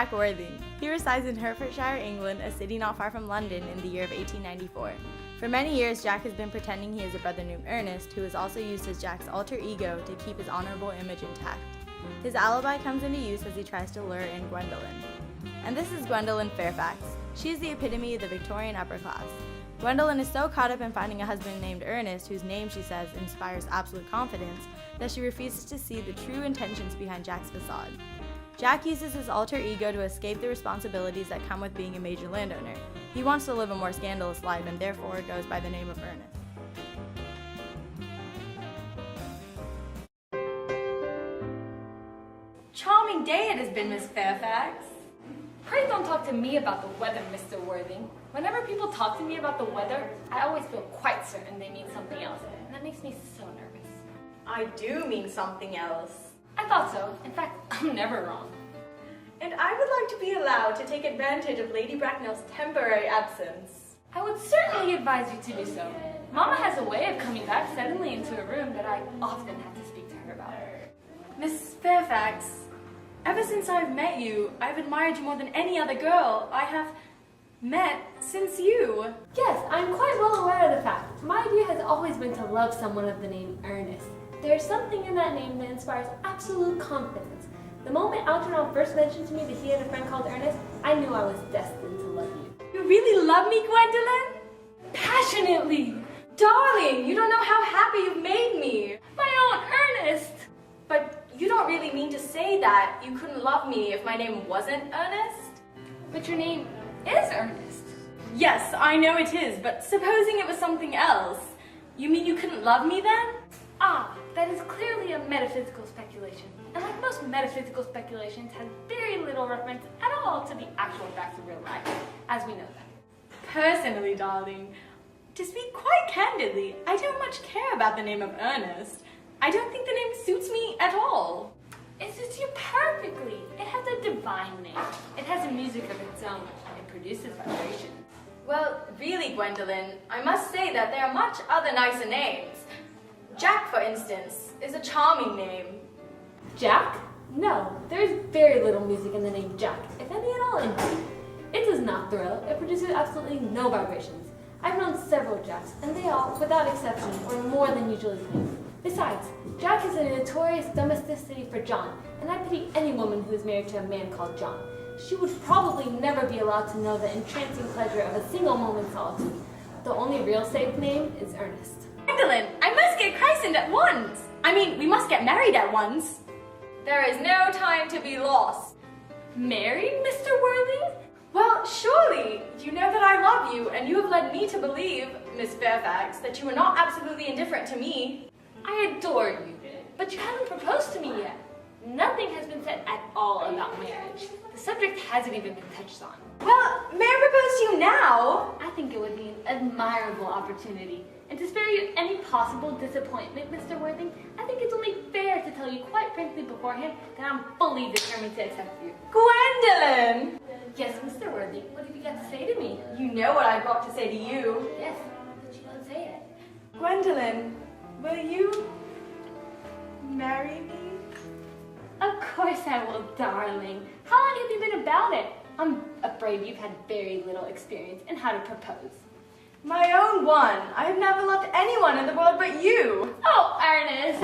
Jack Worthing. He resides in Hertfordshire, England, a city not far from London, in the year of 1894. For many years, Jack has been pretending he is a brother named Ernest, who has also used as Jack's alter ego to keep his honorable image intact. His alibi comes into use as he tries to lure in Gwendolyn. And this is Gwendolyn Fairfax. She is the epitome of the Victorian upper class. Gwendolyn is so caught up in finding a husband named Ernest, whose name, she says, inspires absolute confidence, that she refuses to see the true intentions behind Jack's facade. Jack uses his alter ego to escape the responsibilities that come with being a major landowner. He wants to live a more scandalous life and therefore goes by the name of Earnest. Charming day it has been, Miss Fairfax. Pray don't talk to me about the weather, Mr. Worthing. Whenever people talk to me about the weather, I always feel quite certain they mean something else, and that makes me so nervous. I do mean something else. I thought so. In fact, I'm never wrong. And I would like to be allowed to take advantage of Lady Bracknell's temporary absence. I would certainly advise you to do so. Mama has a way of coming back suddenly into a room that I often have to speak to her about. Miss Fairfax, ever since I've met you, I've admired you more than any other girl I have met since you. Yes, I'm quite well aware of the fact. My idea has always been to love someone of the name Earnest. There's something in that name that inspires absolute confidence. The moment Algernon first mentioned to me that he had a friend called Earnest, I knew I was destined to love you. You really love me, Gwendolyn? Passionately! Darling, you don't know how happy you've made me. My own Earnest! But you don't really mean to say that you couldn't love me if my name wasn't Ernest? But your name is Earnest. Yes, I know it is, but supposing it was something else, you mean you couldn't love me then? Ah, that is clearly a metaphysical speculation. And like most metaphysical speculations, has very little reference at all to the actual facts of real life, as we know them. Personally, darling, to speak quite candidly, I don't much care about the name of Ernest. I don't think the name suits me at all. It suits you perfectly. It has a divine name. It has a music of its own. It produces vibrations. Well, really, Gwendolyn, I must say that there are much other nicer names. Jack, for instance, is a charming name. Jack? No, there's very little music in the name Jack, if any at all indeed. It does not thrill. It produces absolutely no vibrations. I've known several Jacks, and they all, without exception, are more than usually clean. Besides, Jack is a notorious domesticity for John, and I pity any woman who is married to a man called John. She would probably never be allowed to know the entrancing pleasure of a single moment's solitude. The only real safe name is Earnest. Gwendolyn, I must get christened at once. We must get married at once. There is no time to be lost. Married, Mr. Worthing? Well, surely, you know that I love you, and you have led me to believe, Miss Fairfax, that you are not absolutely indifferent to me. I adore you, but you haven't proposed to me yet. Nothing has been said at all about marriage. The subject hasn't even been touched on. Well, may I propose to you now? I think it would be an admirable opportunity. And to spare you any possible disappointment, Mr. Worthing, I think it's only fair to tell you quite frankly beforehand that I'm fully determined to accept you. Gwendolyn! Yes, Mr. Worthing, what have you got to say to me? You know what I've got to say to you. Yes, but you don't say it. Gwendolyn, will you marry me? Of course I will, darling. How long have you been about it? I'm afraid you've had very little experience in how to propose. My own one. I have never loved anyone in the world but you. Oh, Ernest!